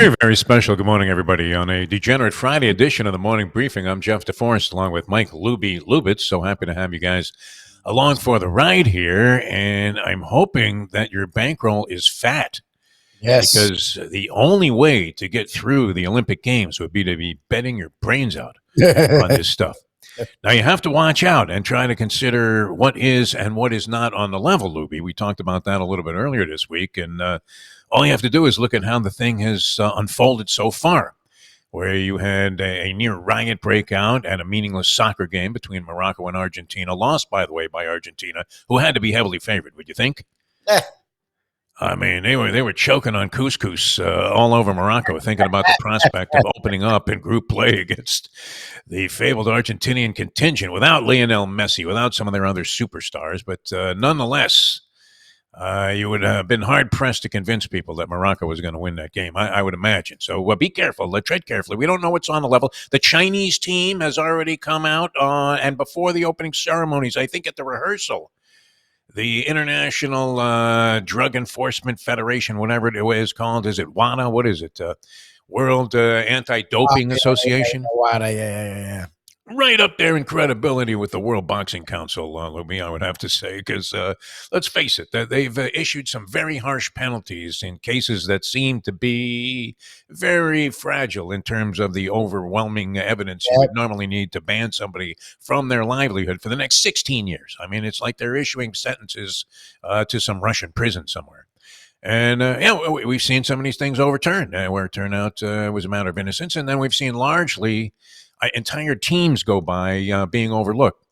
Very, very special. Good morning, everybody. On a Degenerate Friday edition of the Morning Briefing, I'm Jeff DeForest along with Mike Lubitz. So happy to have you guys along for the ride here. And I'm hoping that your bankroll is fat Yes. because the only way to get through the Olympic Games would be to be betting your brains out on this stuff. Now, you have to watch out and try to consider what is and what is not on the level, Lubie. We talked about that a little bit earlier this week. And all you have to do is look at how the thing has unfolded so far, where you had a near riot breakout and a meaningless soccer game between Morocco and Argentina, lost, by the way, by Argentina, who had to be heavily favored, would you think? Eh, I mean, they were choking on couscous all over Morocco, thinking about the prospect of opening up in group play against the fabled Argentinian contingent without Lionel Messi, without some of their other superstars. But nonetheless, you would have been hard pressed to convince people that Morocco was going to win that game. I would imagine. So be careful. Tread carefully. We don't know what's on the level. The Chinese team has already come out, and before the opening ceremonies, I think at the rehearsal, the International Drug Enforcement Federation, whatever it is called, is it WADA? What is it? World Anti-Doping Association? Yeah. Right up there in credibility with the World Boxing Council, Lubie, I would have to say, because let's face it, they've issued some very harsh penalties in cases that seem to be very fragile in terms of the overwhelming evidence you would normally need to ban somebody from their livelihood for the next 16 years. I mean, it's like they're issuing sentences to some Russian prison somewhere. And we've seen some of these things overturned where it turned out it was a matter of innocence. And then we've seen largely entire teams go by being overlooked.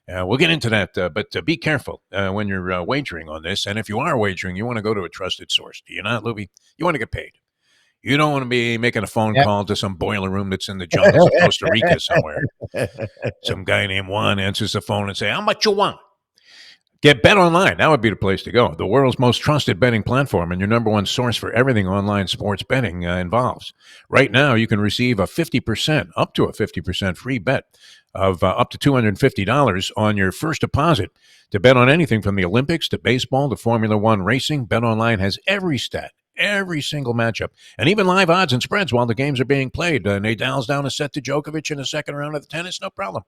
We'll get into that, but be careful when you're wagering on this. And if you are wagering, you want to go to a trusted source. Do you not, Lubie? You want to get paid. You don't want to be making a phone call to some boiler room that's in the jungles of Costa Rica somewhere. Some guy named Juan answers the phone and say, "How much you want?" Get Bet Online. That would be the place to go. The world's most trusted betting platform and your number one source for everything online sports betting involves. Right now, you can receive up to a 50% free bet of up to $250 on your first deposit to bet on anything from the Olympics to baseball to Formula One racing. Bet Online has every stat, every single matchup, and even live odds and spreads while the games are being played. Nadal's down a set to Djokovic in the second round of the tennis. No problem.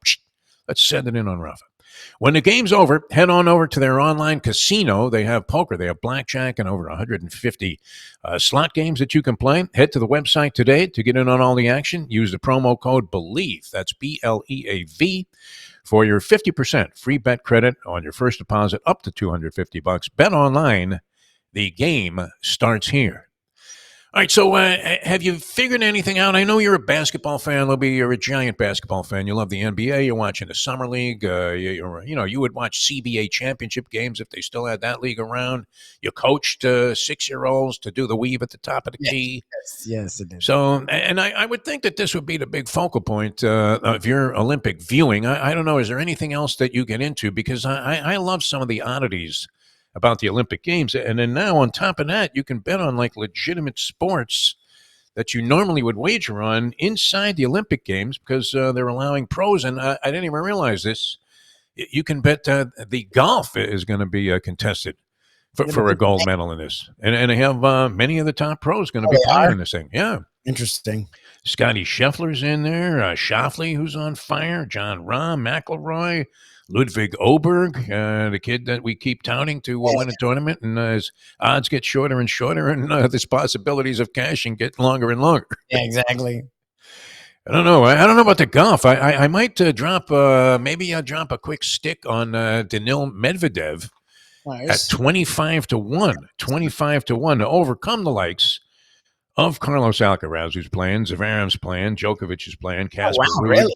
Let's send it in on Rafa. When the game's over, head on over to their online casino. They have poker, they have blackjack, and over 150 slot games that you can play. Head to the website today to get in on all the action. Use the promo code BELIEVE, that's BLEAV, for your 50% free bet credit on your first deposit up to $250. Bet Online, the game starts here. All right, so have you figured anything out? I know you're a basketball fan, Libby. You're a giant basketball fan. You love the NBA. You're watching the Summer League. You would watch CBA championship games if they still had that league around. You coached 6-year-olds to do the weave at the top of the key. Yes, it is. So, and I would think that this would be the big focal point of your Olympic viewing. I don't know. Is there anything else that you get into? Because I love some of the oddities about the Olympic Games. And then now on top of that, you can bet on like legitimate sports that you normally would wager on inside the Olympic Games because they're allowing pros. And I didn't even realize this. You can bet the golf is going to be contested for a gold medal in this. And they have many of the top pros going to be playing in this thing. Yeah. Interesting. Scotty Scheffler's in there. Schauffele, who's on fire. John Rahm, McIlroy. Ludwig Oberg, the kid that we keep touting to win a tournament, and his odds get shorter and shorter, and his possibilities of cashing get longer and longer. Yeah, exactly. I don't know. I don't know about the golf. I might drop maybe I'll drop a quick stick on Daniil Medvedev at 25 to 1. 25 to 1 to overcome the likes of Carlos Alcaraz, who's playing, Zverev's playing, Djokovic is playing, Casper Ruud. Really?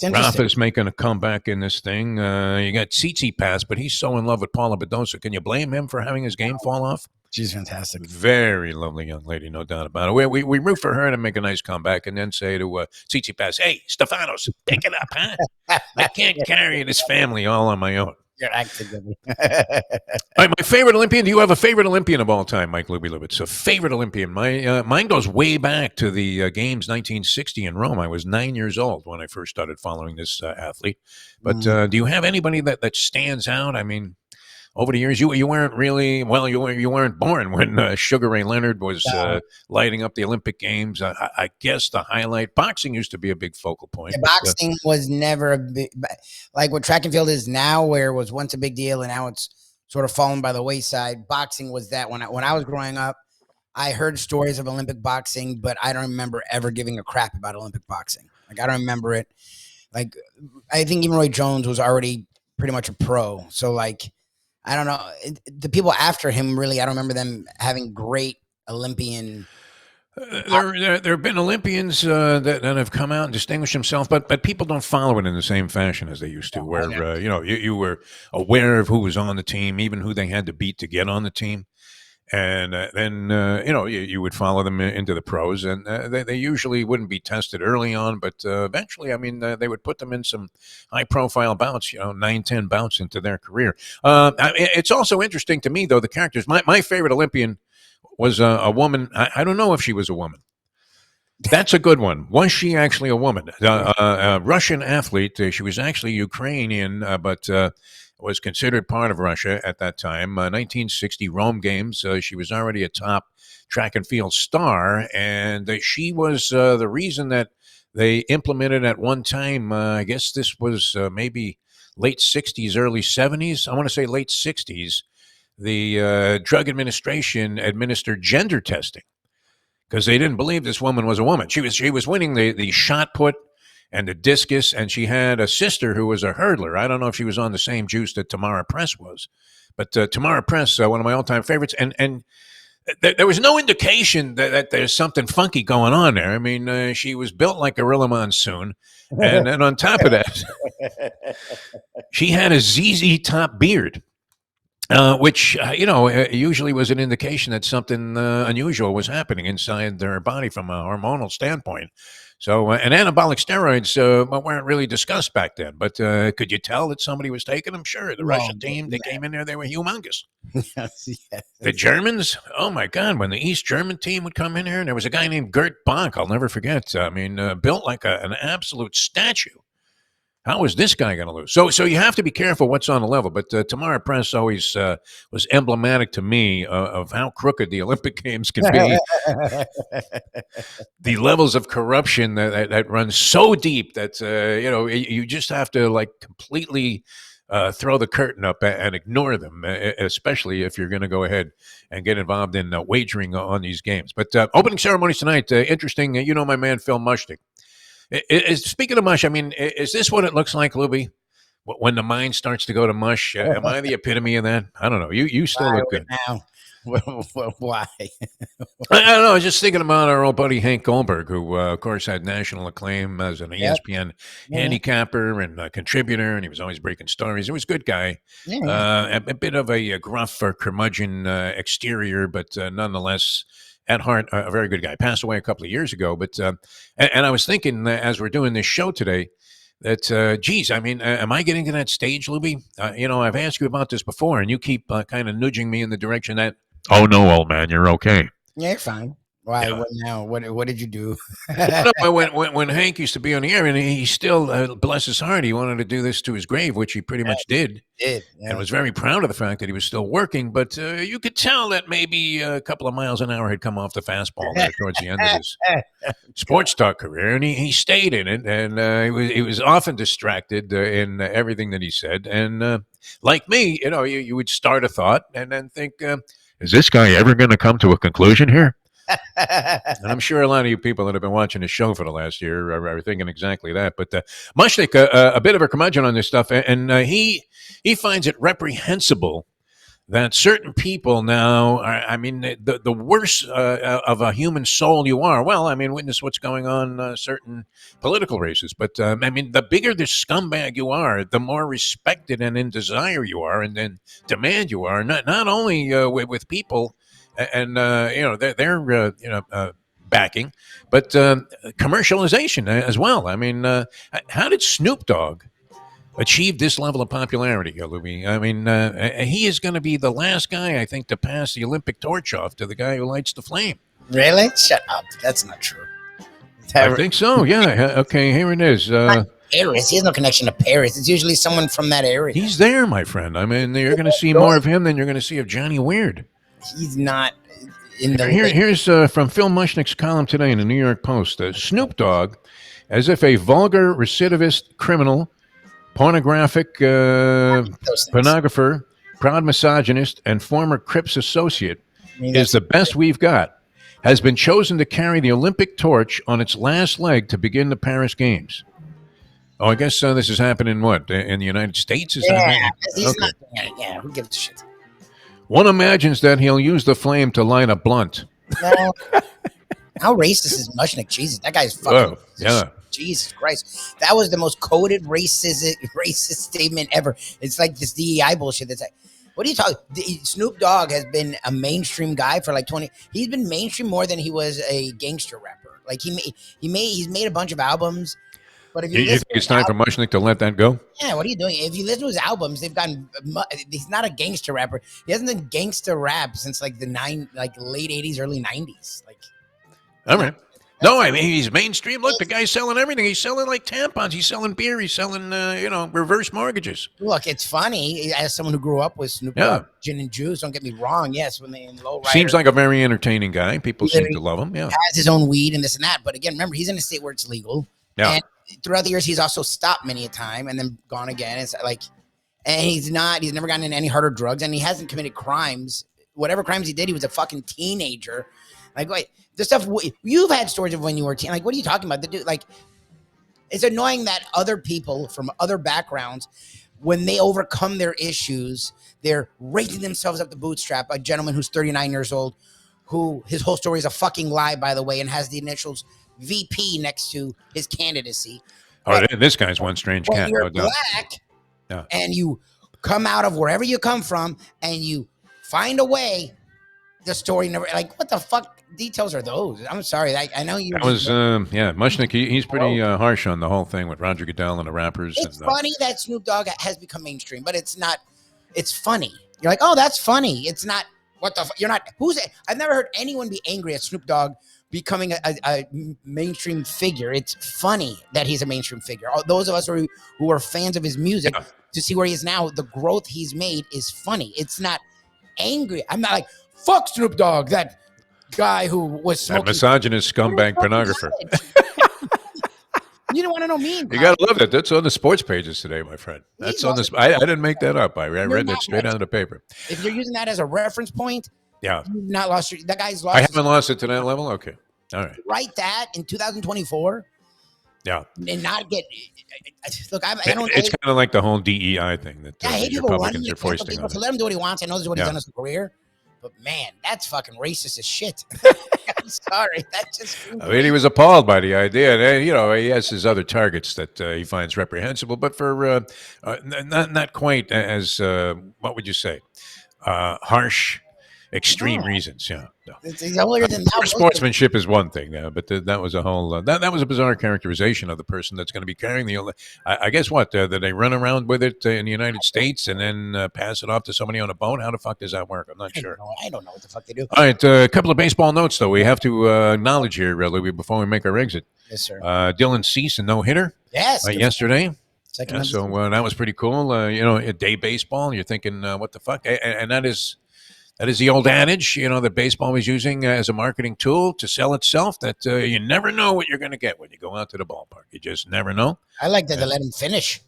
Rafa's making a comeback in this thing. You got Tsitsipas, but he's so in love with Paula Badosa. Can you blame him for having his game fall off? She's fantastic. Very lovely young lady, no doubt about it. We root for her to make a nice comeback and then say to Tsitsipas, "Hey, Stefanos, pick it up, huh? I can't carry this family all on my own." You're acting. All right, my favorite Olympian. Do you have a favorite Olympian of all time, Mike Lubitz? A favorite Olympian. Mine goes way back to the Games 1960 in Rome. I was 9 years old when I first started following this athlete. But do you have anybody that stands out? I mean, over the years, you weren't really you weren't born when Sugar Ray Leonard was lighting up the Olympic Games. I guess the highlight boxing used to be a big focal point. Yeah, But, boxing was never a big, like what track and field is now, where it was once a big deal and now it's sort of fallen by the wayside. Boxing was that when I was growing up. I heard stories of Olympic boxing, but I don't remember ever giving a crap about Olympic boxing. Like, I don't remember it. Like, I think even Roy Jones was already pretty much a pro. So, like, I don't know. The people after him, really, I don't remember them having great Olympian. there have been Olympians that have come out and distinguished themselves, but people don't follow it in the same fashion as they used to. Where you were aware of who was on the team, even who they had to beat to get on the team. And then you would follow them into the pros, and they usually wouldn't be tested early on, but eventually, I mean, they would put them in some high-profile bouts, 9-10 bouts into their career. It's also interesting to me, though, the characters. My favorite Olympian was a woman. I don't know if she was a woman. That's a good one. Was she actually a woman? A Russian athlete. She was actually Ukrainian, but was considered part of Russia at that time. 1960 Rome Games. She was already a top track and field star, and she was the reason that they implemented at one time. I guess this was maybe late 60s, early 70s. I want to say late 60s. The Drug Administration administered gender testing because they didn't believe this woman was a woman. She was winning the shot put and the discus, and she had a sister who was a hurdler. I don't know if she was on the same juice that Tamara Press was, but Tamara Press, one of my all-time favorites, and there was no indication that there's something funky going on there. I mean, she was built like Gorilla Monsoon, and on top of that, she had a ZZ Top beard. Which usually was an indication that something unusual was happening inside their body from a hormonal standpoint. So, and anabolic steroids weren't really discussed back then. But could you tell that somebody was taking them? Sure, the Russian team, they came in there, they were humongous. Yes. The Germans, oh my God, when the East German team would come in here, and there was a guy named Gert Bonk, I'll never forget. I mean, built like an absolute statue. How is this guy going to lose? So you have to be careful what's on the level. But Tamara Press always was emblematic to me of how crooked the Olympic Games can be. The levels of corruption that run so deep that you just have to like completely throw the curtain up and ignore them, especially if you're going to go ahead and get involved in wagering on these games. But opening ceremonies tonight, interesting. My man Phil Mushnick. Speaking of mush, I mean, is this what it looks like, Lubie? When the mind starts to go to mush? Am I the epitome of that? I don't know. You still look good. Now. Why? I don't know. I was just thinking about our old buddy Hank Goldberg, who, of course, had national acclaim as an ESPN handicapper and contributor, and he was always breaking stories. He was a good guy. A bit of a gruff or curmudgeon exterior, but nonetheless, at heart, a very good guy. Passed away a couple of years ago, but and I was thinking as we're doing this show today that, geez, I mean, am I getting to that stage, Lubie? I've asked you about this before, and you keep kind of nudging me in the direction that, oh no, old man, you're okay. Yeah, you're fine. Why? What now? What did you do? when Hank used to be on the air, and he still, bless his heart, he wanted to do this to his grave, which he pretty much did. And was very proud of the fact that he was still working. But you could tell that maybe a couple of miles an hour had come off the fastball there towards the end of his sports talk career, and he stayed in it, and he was often distracted in everything that he said. And like me, you would start a thought and then think, is this guy ever going to come to a conclusion here? And I'm sure a lot of you people that have been watching the show for the last year are thinking exactly that. But Mushnick, a bit of a curmudgeon on this stuff, and he finds it reprehensible that certain people now are, I mean, the worse of a human soul you are. Well, I mean, witness what's going on certain political races. But, I mean, the bigger the scumbag you are, the more respected and in desire you are and then demand you are, not only with people and they're backing, but commercialization as well. I mean, how did Snoop Dogg achieve this level of popularity, Lubie? I mean, he is going to be the last guy, I think, to pass the Olympic torch off to the guy who lights the flame. Really? Shut up. That's not true. I think so. Yeah. Okay. Here it is. Paris. He has no connection to Paris. It's usually someone from that area. He's there, my friend. I mean, you're going to see more of him than you're going to see of Johnny Weird. He's not in the. Here's from Phil Mushnick's column today in the New York Post. Snoop Dogg, as if a vulgar recidivist criminal, pornographic pornographer, proud misogynist, and former Crips associate is the best we've got, has been chosen to carry the Olympic torch on its last leg to begin the Paris Games. Oh, I guess this is happening, what, in the United States? Is Yeah, he's okay. not. Yeah, who gives a shit? One imagines that he'll use the flame to light a blunt. No. How racist is Mushnick? Jesus, that guy's fucking. Oh, yeah. Jesus Christ, that was the most coded racist statement ever. It's like this DEI bullshit. That's like, what are you talking? Snoop Dogg has been a mainstream guy for like 20. He's been mainstream more than he was a gangster rapper. Like he's made a bunch of albums. But if you think it's time for Mushnick to let that go? Yeah, what are you doing? If you listen to his albums, they've gotten. He's not a gangster rapper. He hasn't done gangster rap since like the late '80s, early '90s. Like, all right. No, I mean he's mainstream. Look, the guy's selling everything. He's selling like tampons. He's selling beer. He's selling reverse mortgages. Look, it's funny as someone who grew up with Snoop Dogg, gin and juice. Don't get me wrong. Yes, when they in low rider, seems like a very entertaining guy. People seem to love him. Yeah, has his own weed and this and that. But again, remember he's in a state where it's legal. Yeah. And throughout the years, he's also stopped many a time and then gone again. It's like, and he's never gotten into any harder drugs, and he hasn't committed crimes. Whatever crimes he did, he was a fucking teenager. Like, wait, the stuff you've had stories of when you were a teen. Like, what are you talking about? The dude, like, it's annoying that other people from other backgrounds, when they overcome their issues, they're raising themselves up the bootstrap. A gentleman who's 39 years old, who his whole story is a fucking lie, by the way, and has the initials VP next to his candidacy. Oh, this guy's one strange cat. You're black, and you come out of wherever you come from, and you find a way. The story never, like, what the fuck details are those? I'm sorry. I know you. That was Mushnick. He's pretty harsh on the whole thing with Roger Goodell and the rappers. It's funny that Snoop Dogg has become mainstream, but it's not. It's funny. You're like, oh, that's funny. It's not. What the? You're not. I've never heard anyone be angry at Snoop Dogg becoming a mainstream figure. It's funny that he's a mainstream figure. Those of us who are fans of his music, to see where he is now, the growth he's made is funny. It's not angry. I'm not like, fuck Snoop Dogg, that guy who was smoking. That misogynist scumbag pornographer. You don't want to know me. You gotta love that. That's on the sports pages today, my friend. That's on this. I didn't make that up. I read that straight out of the paper. If you're using that as a reference point, yeah, you've not lost that guy's lost. I haven't lost it to that level. Okay, all right. Write that in 2024. Yeah, and not get. Look, I don't. It's kind of like the whole DEI thing that I hate Republicans are foisting on. So let him do what he wants. I know this is what he's done in his career. But man, that's fucking racist as shit. I'm sorry. That just. I mean, he was appalled by the idea. And, he has his other targets that he finds reprehensible, but for not quite as what would you say, harsh, extreme reasons. Yeah. No. It's older than that. Sportsmanship is one thing, but that was a whole. That was a bizarre characterization of the person that's going to be carrying the. I guess what that they run around with it in the United States and then pass it off to somebody on a boat. How the fuck does that work? I'm not sure. I don't know what the fuck they do. All right, a couple of baseball notes though. We have to acknowledge here, really, before we make our exit. Yes, sir. Dylan Cease, a no hitter. Yes. Yesterday. Second. So that was pretty cool. A day baseball. You're thinking, what the fuck? And that is. That is the old adage, that baseball was using as a marketing tool to sell itself, that you never know what you're going to get when you go out to the ballpark. You just never know. I like that they let him finish.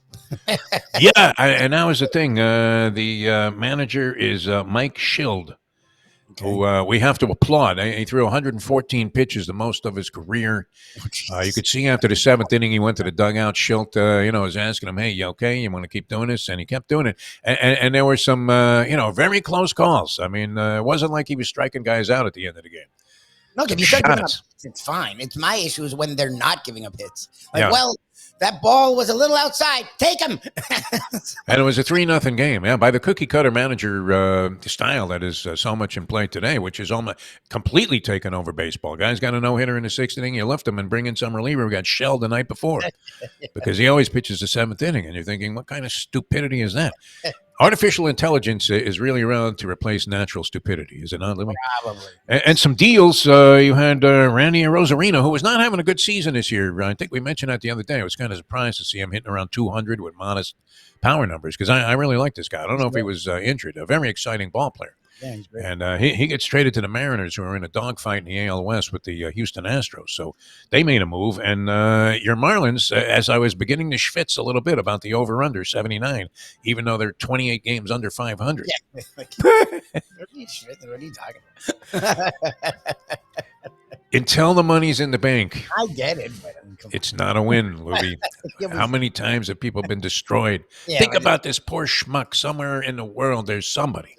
Yeah, and that was the thing. The manager is Mike Schild, who we have to applaud. He threw 114 pitches, the most of his career. You could see after the seventh inning, he went to the dugout. Schilt, was asking him, "Hey, you okay? You want to keep doing this?" And he kept doing it. And there were some, very close calls. I mean, it wasn't like he was striking guys out at the end of the game. Look, if you start giving up hits, it's fine. It's my issue is when they're not giving up hits. Well, that ball was a little outside. Take him. And it was a 3-0 game. Yeah, by the cookie cutter manager style that is so much in play today, which is almost completely taken over baseball. Guys got a no hitter in the sixth inning. You lift him and bring in some reliever who got shelled the night before because he always pitches the seventh inning, and you're thinking, what kind of stupidity is that? artificial intelligence is really around to replace natural stupidity, is it not, Louis? Probably. And some deals. You had Randy Rosarino, who was not having a good season this year. I think we mentioned that the other day. I was kind of surprised to see him hitting around 200 with modest power numbers because I really like this guy. I don't know if he was injured. A very exciting ball player. Yeah, he's great. And he gets traded to the Mariners, who are in a dogfight in the AL West with the Houston Astros. So they made a move. And your Marlins, as I was beginning to schwitz a little bit about the over-under 79, even though they're 28 games under 500. Yeah. What are you talking about? Until the money's in the bank. I get it, but it's not a win, Lubie. How many times have people been destroyed? Think about this poor schmuck. Somewhere in the world, there's somebody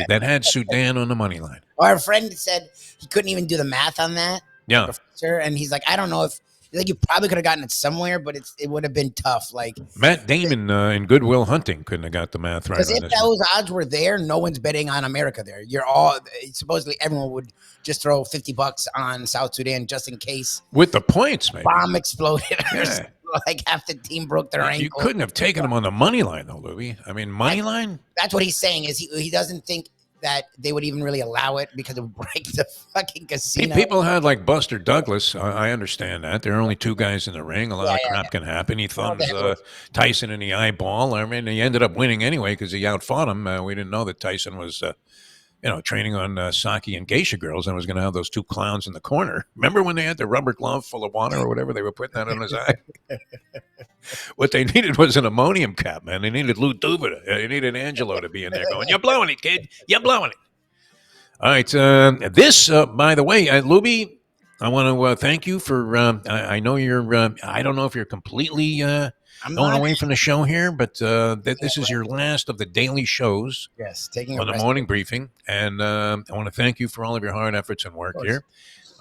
that had Sudan on the money line. Our friend said he couldn't even do the math on that. Yeah. And he's like, I don't know if you probably could have gotten it somewhere, but it would have been tough. Like Matt Damon in Good Will Hunting couldn't have got the math right. Because if those odds were there, no one's betting on America there. You're all supposedly everyone would just throw $50 on South Sudan just in case. With the points, maybe. Bomb exploded. Yeah. Like half the team broke their ankle. You couldn't have taken them on the money line, though, Louie. I mean, money line? That's what he's saying is he doesn't think that they would even really allow it because it would break the fucking casino. People had like Buster Douglas. I understand that. There are only two guys in the ring. A lot of crap can happen. He thumbs Tyson in the eyeball. I mean, he ended up winning anyway because he outfought him. We didn't know that Tyson was, training on sake and geisha girls and was going to have those two clowns in the corner. Remember when they had the rubber glove full of water or whatever they were putting that on his eye? What they needed was an ammonium cap, man. They needed Lou Dubita. They needed Angelo to be in there going, "You're blowing it, kid. You're blowing it." All right. This, by the way, Lubie, I want to thank you for. I know you're. I don't know if you're completely going away from the show here, but this is your last of the daily shows. Yes, taking on the morning briefing, and I want to thank you for all of your hard efforts and work here.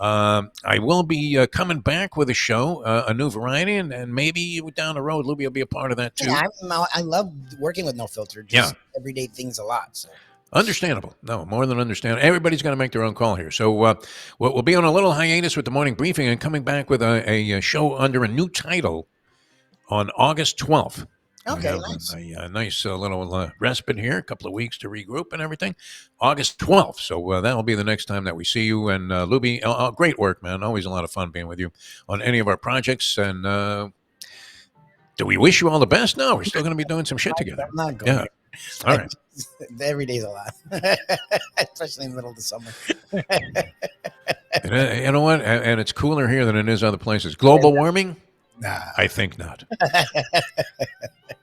I will be coming back with a show, a new variety, and maybe down the road, Lubie will be a part of that too. Yeah, I love working with No Filter. Just everyday things a lot. So. Understandable. No, more than understandable. Everybody's going to make their own call here. So we'll be on a little hiatus with the morning briefing and coming back with a show under a new title on August 12th. Okay, nice. A nice little respite here, a couple of weeks to regroup and everything. August 12th. So that'll be the next time that we see you. And Lubie, great work, man. Always a lot of fun being with you on any of our projects. And do we wish you all the best? No, we're still going to be doing some shit together. I'm not going. Yeah. All right. Every day's a lot, especially in the middle of the summer. You know what? And it's cooler here than it is other places. Global warming? Nah. I think not.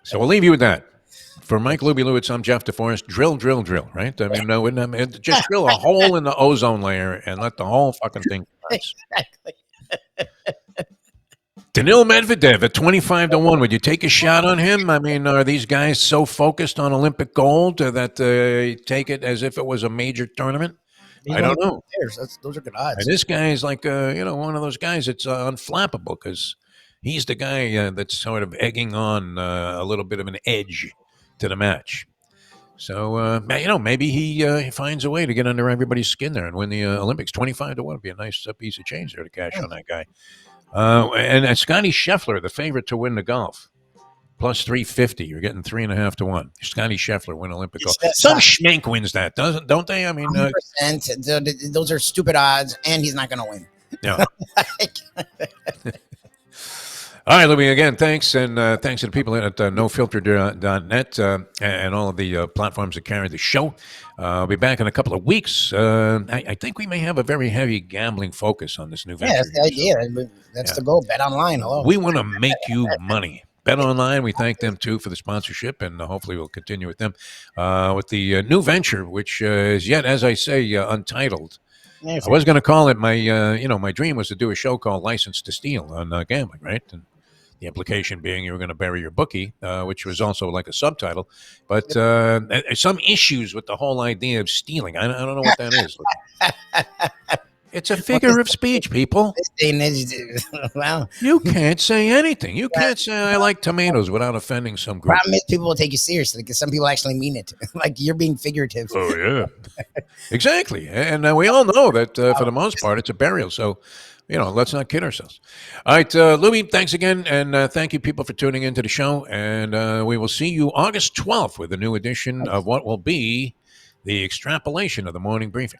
So we'll leave you with that. For Mike Lubie Lewitz, I'm Jeff DeForest. Drill, drill, drill, right? I mean, just drill a hole in the ozone layer and let the whole fucking thing pass. Exactly. Danil Medvedev at 25-1. Would you take a shot on him? I mean, are these guys so focused on Olympic gold that they take it as if it was a major tournament? I don't know. Those are good odds. And this guy is like, one of those guys that's unflappable because he's the guy that's sort of egging on a little bit of an edge to the match. So, maybe he finds a way to get under everybody's skin there and win the Olympics. 25-1 would be a nice piece of change there to cash on that guy. And Scotty Scheffler, the favorite to win the golf, plus 350. You're getting 3.5 to 1. Scotty Scheffler win Olympic golf. Some schmink wins that, don't they? I mean, 100%. Those are stupid odds, and he's not going to win. Yeah. All right, Lubie, again, thanks. And thanks to the people at nofilter.net and all of the platforms that carry the show. I'll be back in a couple of weeks. I think we may have a very heavy gambling focus on this new venture. Yeah, that's the idea. That's the goal. Bet online. Hello. We want to make you money. Bet Online, we thank them, too, for the sponsorship, and hopefully we'll continue with them. With the new venture, which is yet, as I say, untitled. I was going to call it my dream was to do a show called License to Steal on gambling, right? And the implication being you were going to bury your bookie, which was also like a subtitle. But some issues with the whole idea of stealing. I don't know what that is. It's a figure of speech, people. Wow. You can't say anything. You can't say I like tomatoes without offending some group. Problem is people will take you seriously because some people actually mean it. Like you're being figurative. Oh, yeah. Exactly. And we all know that for the most part, it's a burial. So let's not kid ourselves. All right, Lubie, thanks again, and thank you, people, for tuning into the show. And we will see you August 12th with a new edition of what will be the extrapolation of the morning briefing.